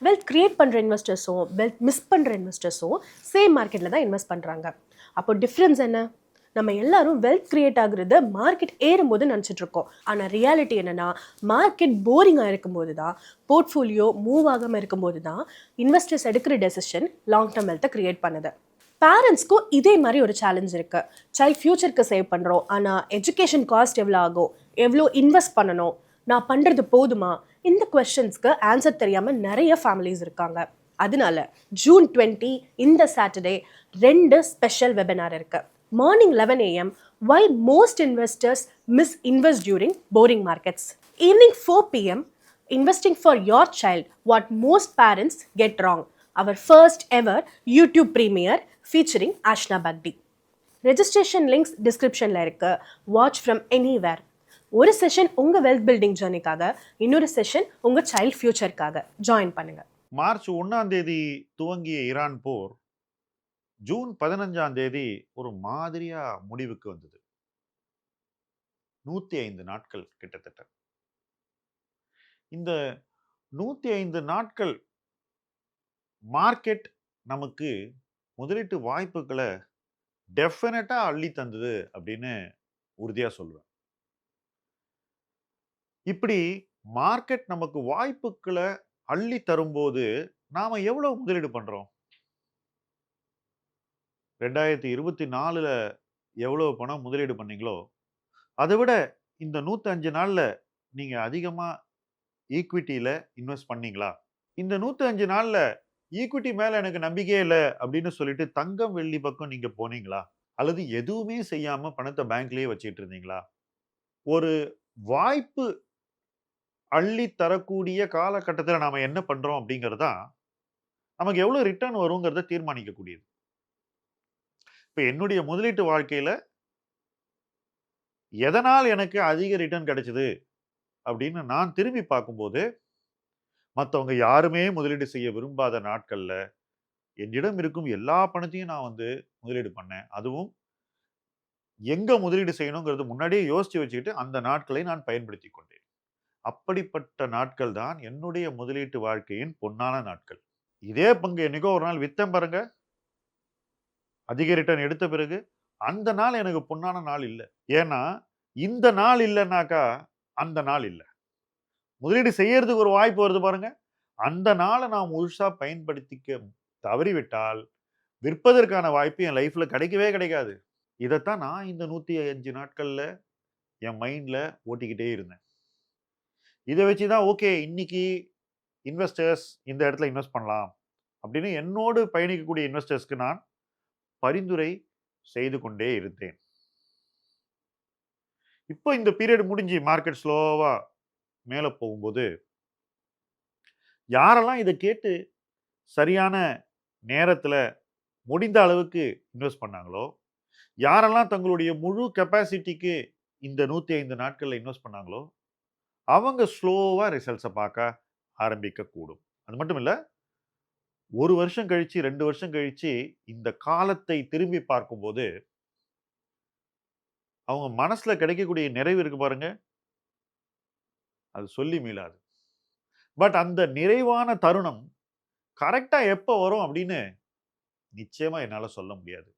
Wealth create பண்ணுற இன்வெஸ்டர்ஸும் wealth miss பண்ணுற இன்வெஸ்டர்ஸும் same மார்க்கெட்டில் தான் இன்வெஸ்ட் பண்ணுறாங்க. அப்போ டிஃப்ரென்ஸ் என்ன? நம்ம எல்லாரும் வெல்த் கிரியேட் ஆகுறது மார்க்கெட் ஏறும்போது நினச்சிட்டு இருக்கோம். ஆனால் ரியாலிட்டி என்னன்னா, மார்க்கெட் போரிங்காக இருக்கும்போது தான், போர்ட்ஃபோலியோ மூவ் ஆகாமல் இருக்கும்போது தான் இன்வெஸ்டர்ஸ் எடுக்கிற டெசிஷன் லாங் டேர்ம் வெல்த்தை கிரியேட் பண்ணுது. பேரண்ட்ஸ்க்கும் இதே மாதிரி ஒரு சேலஞ்ச் இருக்கு. சைல்ட் ஃபியூச்சருக்கு சேவ் பண்ணுறோம், ஆனால் எஜுகேஷன் காஸ்ட் எவ்வளோ ஆகும், எவ்வளோ இன்வெஸ்ட் பண்ணணும், நான் பண்ணுறது போதுமா, இந்த கொஸ்டின்ஸ்க்கு ஆன்சர் தெரியாமல் நிறைய ஃபேமிலிஸ் இருக்காங்க. அதனால ஜூன் 20 இந்த சாட்டர்டே 2 ஸ்பெஷல் வெபினார் இருக்கு. Morning 11 AM why most investors misinvest during boring markets. Evening 4 PM investing for your child what most parents get wrong. Our first ever YouTube premiere featuring Ashna Bagdi. Registration links descriptionல இருக்கு. Watch from anywhere. ஒரு session உங்க wealth building ஜர்னிக்காக, இன்னொரு session உங்க child ஃபியூச்சருக்காக. Join பண்ணுங்க. March 1ஆம் தேதி துவங்கிய Iran போர் June 15ஆம் தேதி ஒரு மாதிரியா முடிவுக்கு வந்தது. 105 நாட்கள் கிட்டத்தட்ட. இந்த 105 நாட்கள் மார்க்கெட் நமக்கு முதலீட்டு வாய்ப்புகளை டெஃபினட்டா அள்ளி தந்தது அப்படின்னு உறுதியா சொல்லுவேன். இப்படி மார்க்கெட் நமக்கு வாய்ப்புகளை அள்ளி தரும்போது நாம எவ்வளவு முதலீடு பண்றோம்? 2024ல எவ்வளவு பணம் முதலீடு பண்ணீங்களோ அதை விட இந்த 105 நாள்ல நீங்க அதிகமா ஈக்விட்டியில இன்வெஸ்ட் பண்ணீங்களா? இந்த 105 நாள்ல ஈக்விட்டி மேல எனக்கு நம்பிக்கையே இல்லை அப்படின்னு சொல்லிட்டு தங்கம் வெள்ளி பக்கம் நீங்க போனீங்களா? அல்லது எதுவுமே செய்யாம பணத்தை பேங்க்லயே வச்சிட்டு இருந்தீங்களா? ஒரு வாய்ப்பு அள்ளி தரக்கூடிய காலகட்டத்தில் நாம என்ன பண்றோம் அப்படிங்கறதா நமக்கு எவ்வளவு ரிட்டர்ன் வருங்கிறத தீர்மானிக்கக்கூடியது. இப்ப என்னுடைய முதலீட்டு வாழ்க்கையில எதனால் எனக்கு அதிக ரிட்டர்ன் கிடைச்சது அப்படின்னு நான் திரும்பி பார்க்கும்போது, மத்தவங்க யாருமே முதலீடு செய்ய விரும்பாத நாட்கள்ல என்னிடம் இருக்கும் எல்லா பணத்தையும் நான் முதலீடு பண்ணேன். அதுவும் எங்க முதலீடு செய்யணுங்கிறது முன்னாடியே யோசிச்சு வச்சுக்கிட்டு அந்த நாட்களை நான் பயன்படுத்திக் கொண்டேன். அப்படிப்பட்ட நாட்கள் தான் என்னுடைய முதலீட்டு வாழ்க்கையின் பொன்னான நாட்கள். இதே பங்கு என்னைக்கோ ஒரு நாள் வித்தேன் பாருங்க, அதிக ரிட்டர்ன் எடுத்த பிறகு அந்த நாள் எனக்கு பொன்னான நாள் இல்ல. ஏன்னா இந்த நாள் இல்லைன்னாக்கா அந்த நாள் இல்ல. முதலீடு செய்யறதுக்கு ஒரு வாய்ப்பு வருது பாருங்க, அந்த நாளை நான் முழுசா பயன்படுத்திக்க தவறிவிட்டால் விற்பதற்கான வாய்ப்பு என் லைஃப்ல கிடைக்கவே கிடைக்காது. இதைத்தான் நான் இந்த 105 நாட்கள்ல என் மைண்ட்ல ஓட்டிக்கிட்டே இருந்தேன். இதை வச்சுதான் ஓகே, இன்னைக்கு இன்வெஸ்டர்ஸ் இந்த இடத்துல இன்வெஸ்ட் பண்ணலாம் அப்படின்னு என்னோடு பயணிக்கக்கூடிய இன்வெஸ்டர்ஸ்க்கு நான் பரிந்துரை செய்து கொண்டே இருந்தேன். இப்போ இந்த பீரியட் முடிஞ்சு மார்க்கெட் ஸ்லோவா மேல போகும்போது யாரெல்லாம் இதை கேட்டு சரியான நேரத்துல முடிந்த அளவுக்கு இன்வெஸ்ட் பண்ணாங்களோ, யாரெல்லாம் தங்களுடைய முழு கெப்பாசிட்டிக்கு இந்த 105 நாட்கள்ல இன்வெஸ்ட் பண்ணாங்களோ, அவங்க ஸ்லோவா ரிசல்ட்ஸை பார்க்க ஆரம்பிக்க கூடும். அது மட்டும் இல்ல, 1 வருஷம் கழிச்சு 2 வருஷம் கழிச்சு இந்த காலத்தை திரும்பி பார்க்கும்போது அவங்க மனசுல கிடைக்கக்கூடிய நிறைவு இருக்கு பாருங்க, அது சொல்லி மீளாது. பட் அந்த நிறைவான தருணம் கரெக்டா எப்ப வரும் அப்படின்னு நிச்சயமா என்னால சொல்ல முடியாது.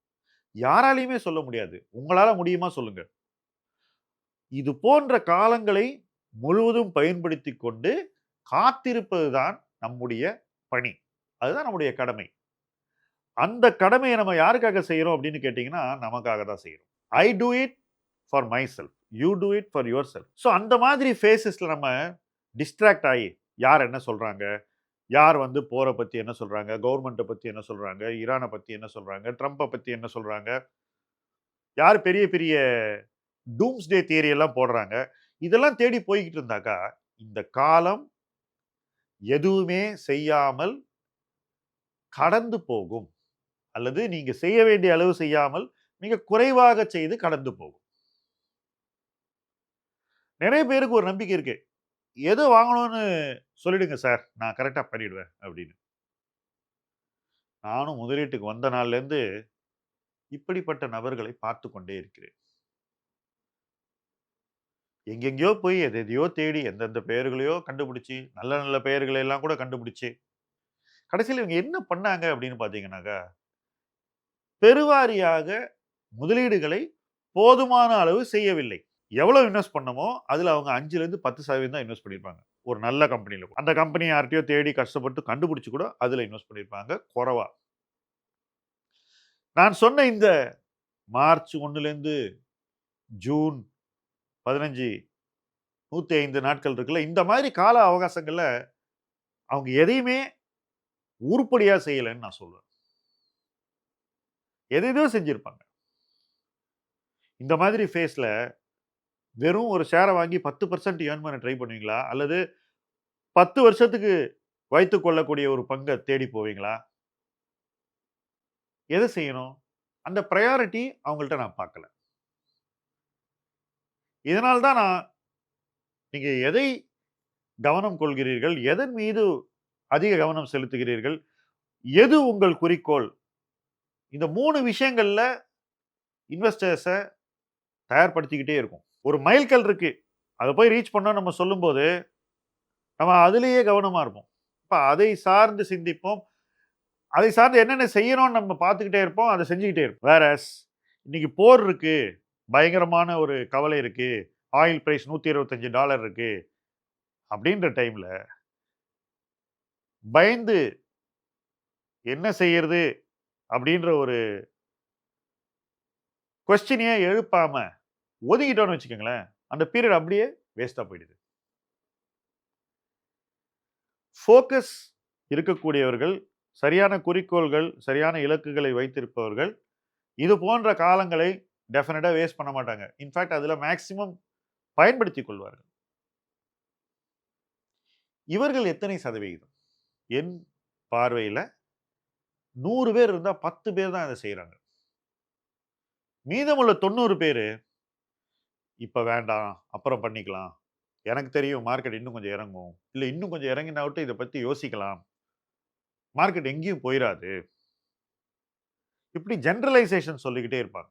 யாராலையுமே சொல்ல முடியாது. உங்களால முடியுமா சொல்லுங்க. இது போன்ற காலங்களை முழுவதும் பயன்படுத்திக் கொண்டு காத்திருப்பதுதான் நம்முடைய பணி. அதுதான் நம்முடைய கடமை. அந்த கடமையை நம்ம யாருக்காக செய்யறோம் அப்படின்னு கேட்டீங்கன்னா, நமக்காக தான் செய்யறோம். I do it for myself, you do it for yourself. So அந்த மாதிரி ஃபேஸஸ்ல நம்ம டிஸ்ட்ராக்ட் ஆகி யார் என்ன சொல்றாங்க, யார் போரை பத்தி என்ன சொல்றாங்க, கவர்மெண்ட்டை பத்தி என்ன சொல்றாங்க, ஈரானை பத்தி என்ன சொல்றாங்க, ட்ரம்ப்பை பத்தி என்ன சொல்றாங்க, யார் பெரிய பெரிய டூம்ஸ்டே தியரி எல்லாம் போடுறாங்க, இதெல்லாம் தேடி போய்கிட்டு இருந்தாக்கா இந்த காலம் எதுவுமே செய்யாமல் கடந்து போகும். அல்லது நீங்க செய்ய வேண்டிய அளவு செய்யாமல் மிக குறைவாக செய்து கடந்து போகும். நிறைய பேருக்கு ஒரு நம்பிக்கை இருக்கு, எது வாங்கணும்னு சொல்லிடுங்க சார், நான் கரெக்டா பண்ணிடுவேன் அப்படின்னு. நானும் முதலீட்டுக்கு வந்த நாள்ல இருந்து இப்படிப்பட்ட நபர்களை பார்த்து கொண்டே இருக்கிறேன். எங்கெங்கயோ போய் எதையோ தேடி எந்தெந்த பெயர்களையோ கண்டுபிடிச்சு, நல்ல நல்ல பெயர்களை எல்லாம் கூட கண்டுபிடிச்சு கடைசியில இவங்க என்ன பண்ணாங்க அப்படின்னு பார்த்தீங்கன்னாக்கா, பெருவாரியாக முதலீடுகளை போதுமான அளவு செய்யவில்லை. எவ்வளவு இன்வெஸ்ட் பண்ணமோ, அதுல அவங்க 5லிருந்து 10% தான் இன்வெஸ்ட் பண்ணியிருப்பாங்க. ஒரு நல்ல கம்பெனில. அந்த கம்பெனி யார்ட்டயோ தேடி கஷ்டப்பட்டு கண்டுபிடிச்சு கூட அதுல இன்வெஸ்ட் பண்ணியிருப்பாங்க குறைவா. நான் சொன்ன இந்த மார்ச் 1லேருந்து ஜூன் 15 105 நாட்கள் இருக்குல்ல, இந்த மாதிரி கால அவகாசங்கள்ல அவங்க எதையுமே உருப்படியா செய்யலன்னு நான் சொல்லுவேன். எதேதோ செஞ்சிருப்பாங்க. இந்த மாதிரி ஃபேஸ்ல வெறும் ஒரு ஷேர வாங்கி 10% ஏர்ன் பண்ண ட்ரை பண்ணுவீங்களா? அல்லது 10 வருஷத்துக்கு வைத்துக் கொள்ளக்கூடிய ஒரு பங்க தேடி போவீங்களா? எத செய்யணும்? அந்த பிரையாரிட்டி அவங்கள்ட்ட நான் பார்க்கல. இதனால தான் நீங்க எதை கவனம் கொள்கிறீர்கள்? எதன் மீது அதிக கவனம் செலுத்துகிறீர்கள்? எது உங்கள் குறிக்கோள்? இந்த 3 விஷயங்கள்ல இன்வெஸ்டர்ஸ தயார்படுத்திக்கிட்டே இருக்கும். ஒரு மைல்கல் இருக்கு. அத போய் ரீச் பண்ணோம்னு நம்ம சொல்லும்போது, நம்ம அதிலேயே கவனமா இருப்போம். அப்ப அதை சார்ந்து சிந்திப்போம். அதை சார்ந்து என்னென்ன செய்யணும்னு நம்ம பார்த்துக்கிட்டே இருப்போம். அத செஞ்சுக்கிட்டே இருப்போம். வேறஸ் இன்னைக்கு போர் இருக்கு. பயங்கரமான ஒரு கவலை இருக்கு. ஆயில் பிரைஸ் $125 இருக்கு. அப்படின்ற டைம்ல பயந்து என்ன செய்யறது? அப்படின்ற ஒரு கொஸ்டினயே எழுப்பாம ஒதுங்கிட்டோம்னு வச்சுக்கோங்களேன், அந்த பீரியட் அப்படியே வேஸ்ட்டா போயிடுது. ஃபோக்கஸ் இருக்கக்கூடியவர்கள், சரியான குறிக்கோள்கள், சரியான இலக்குகளை வைத்திருப்பவர்கள், இது போன்ற காலங்களை டெஃபினட்டா வேஸ்ட் பண்ண மாட்டாங்க. இன்ஃபாக்ட் அதுல மேக்ஸிமம் பயன்படுத்திக் கொள்வார்கள். இவர்கள் எத்தனை சதவிகிதம்? என் பார்வையில 100 பேர் இருந்தா 10 பேர் தான் இத செய்றாங்க. மீதமுள்ள 90 பேரு, இப்ப வேண்டாம், அப்புறம் பண்ணிக்கலாம். எனக்கு தெரியும் மார்க்கெட் இன்னும் கொஞ்சம் இறங்கும். இல்ல இன்னும் கொஞ்சம் இறங்கினாவட்டும் இத பத்தி யோசிக்கலாம். மார்க்கெட் எங்கேயும் போயிராது. இப்படி ஜெனரலைசேஷன் சொல்லிக்கிட்டே இருப்பாங்க.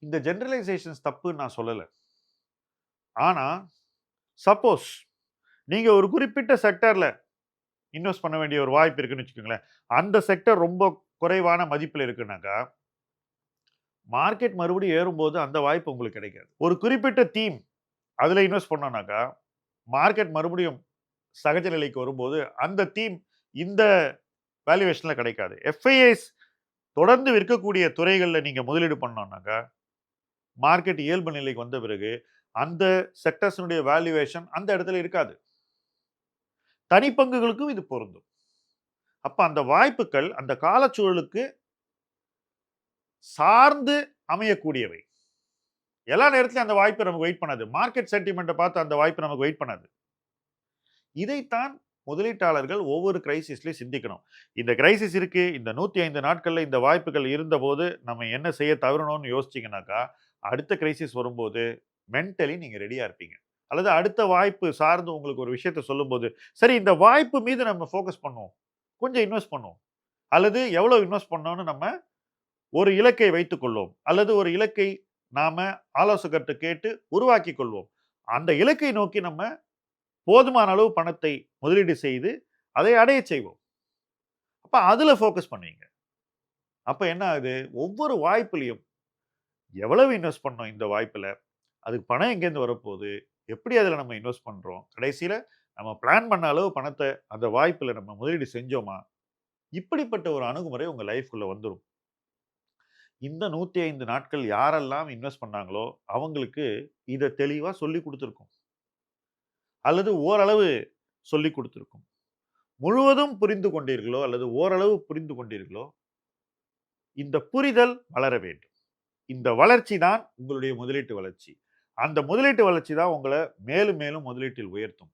இந்த ஜெனரலைசேஷன்ஸ் தப்புன்னு நான் சொல்லல. ஆனா, சப்போஸ் நீங்க ஒரு குறிப்பிட்ட செக்டார்ல இன்வெஸ்ட் பண்ண வேண்டிய ஒரு வாய்ப்பு இருக்குன்னு வச்சுக்கோங்களேன். அந்த செக்டார் ரொம்ப குறைவான மதிப்பில இருக்குன்னாக்கா, மார்க்கெட் மறுபடியும் ஏறும்போது அந்த வாய்ப்பு உங்களுக்கு கிடைக்காது. ஒரு குறிப்பிட்ட தீம் அதுல இன்வெஸ்ட் பண்ணோம்னாக்கா, மார்க்கெட் மறுபடியும் சகஜ நிலைக்கு வரும்போது, அந்த தீம் இந்த வேல்யூவேஷன்ல கிடைக்காது. எஃப்ஐஐஸ் தொடர்ந்து விற்கக்கூடிய துறைகள்ல நீங்க முதலீடு பண்ணோம்னாக்கா, மார்க்கெட் இயல்பு நிலைக்கு வந்த பிறகு, அந்த செக்டர்ஸினுடைய வேல்யூவேஷன் அந்த இடத்துல இருக்காது. தனிப்பங்குகளுக்கும் இது பொருந்தும். அப்ப அந்த வாய்ப்புகள் அந்த காலச்சூழலுக்கு சார்ந்து அமையக்கூடியவை. எல்லா நேரத்திலும் அந்த வாய்ப்பு நமக்கு வெயிட் பண்ணாது. மார்க்கெட் சென்டிமெண்ட்ட பார்த்து அந்த வாய்ப்பு நமக்கு வெயிட் பண்ணாது. இதைத்தான் முதலீட்டாளர்கள் ஒவ்வொரு கிரைசிஸ்லயும் சிந்திக்கணும். இந்த கிரைசிஸ் இருக்கு. இந்த 105 நாட்கள்ல இந்த வாய்ப்புகள் இருந்தபோது, நம்ம என்ன செய்ய தவறுனோம்னு யோசிச்சீங்கன்னாக்கா, அடுத்த கிரைசிஸ் வரும்போது மென்டலி நீங்க ரெடியா இருப்பீங்க. அல்லது அடுத்த வாய்ப்பு சார்ந்து உங்களுக்கு ஒரு விஷயத்த சொல்லும்போது, சரி இந்த வாய்ப்பு மீது நம்ம ஃபோக்கஸ் பண்ணுவோம். கொஞ்சம் இன்வெஸ்ட் பண்ணுவோம். அல்லது எவ்வளவு இன்வெஸ்ட் பண்ணோம்னு நம்ம ஒரு இலக்கை வைத்துக் கொள்வோம். அல்லது ஒரு இலக்கை நாம ஆலோசகர்ட்ட கேட்டு உருவாக்கிக் கொள்வோம். அந்த இலக்கை நோக்கி நம்ம போதுமான அளவு பணத்தை முதலீடு செய்து அதை அடையச் செய்வோம். அப்ப அதுல ஃபோக்கஸ் பண்ணுவீங்க. அப்ப என்ன ஆகுது? ஒவ்வொரு வாய்ப்பிலயும் எவ்வளவு இன்வெஸ்ட் பண்ணோம் இந்த வாய்ப்புல? அதுக்கு பணம் எங்கேருந்து வரப்போகுது? எப்படி அதுல நம்ம இன்வெஸ்ட் பண்றோம்? கடைசியில நம்ம பிளான் பண்ண அளவு பணத்த அந்த வாய்ப்புல நம்ம முதலீடு செஞ்சோமா? இப்படிப்பட்ட ஒரு அணுகுமுறை உங்க லைஃப்குள்ள வந்துரும். இந்த 105 நாட்கள் யாரெல்லாம் இன்வெஸ்ட் பண்ணாங்களோ, அவங்களுக்கு இத தெளிவா சொல்லிக் குடுத்திருக்கும். அல்லது ஓரளவு சொல்லிக் குடுத்திருக்கும். முழுவதும் புரிந்து கொண்டீர்களோ, அல்லது ஓரளவு புரிந்து கொண்டீர்களோ, இந்த புரிதல் வளர வேண்டும். இந்த வளர்ச்சி தான் உங்களுடைய முதலீட்டு வளர்ச்சி. அந்த முதலீட்டு வளர்ச்சி தான் உங்கள மேலும் மேலும் முதலீட்டில் உயர்த்தும்.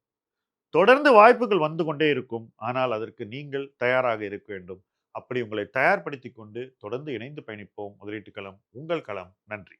தொடர்ந்து வாய்ப்புகள் வந்து கொண்டே இருக்கும். ஆனால் அதற்கு நீங்கள் தயாராக இருக்க வேண்டும். அப்படி உங்களை தயார்படுத்திக் கொண்டு தொடர்ந்து இணைந்து பயணிப்போம். முதலீட்டு களம் உங்கள் களம். நன்றி.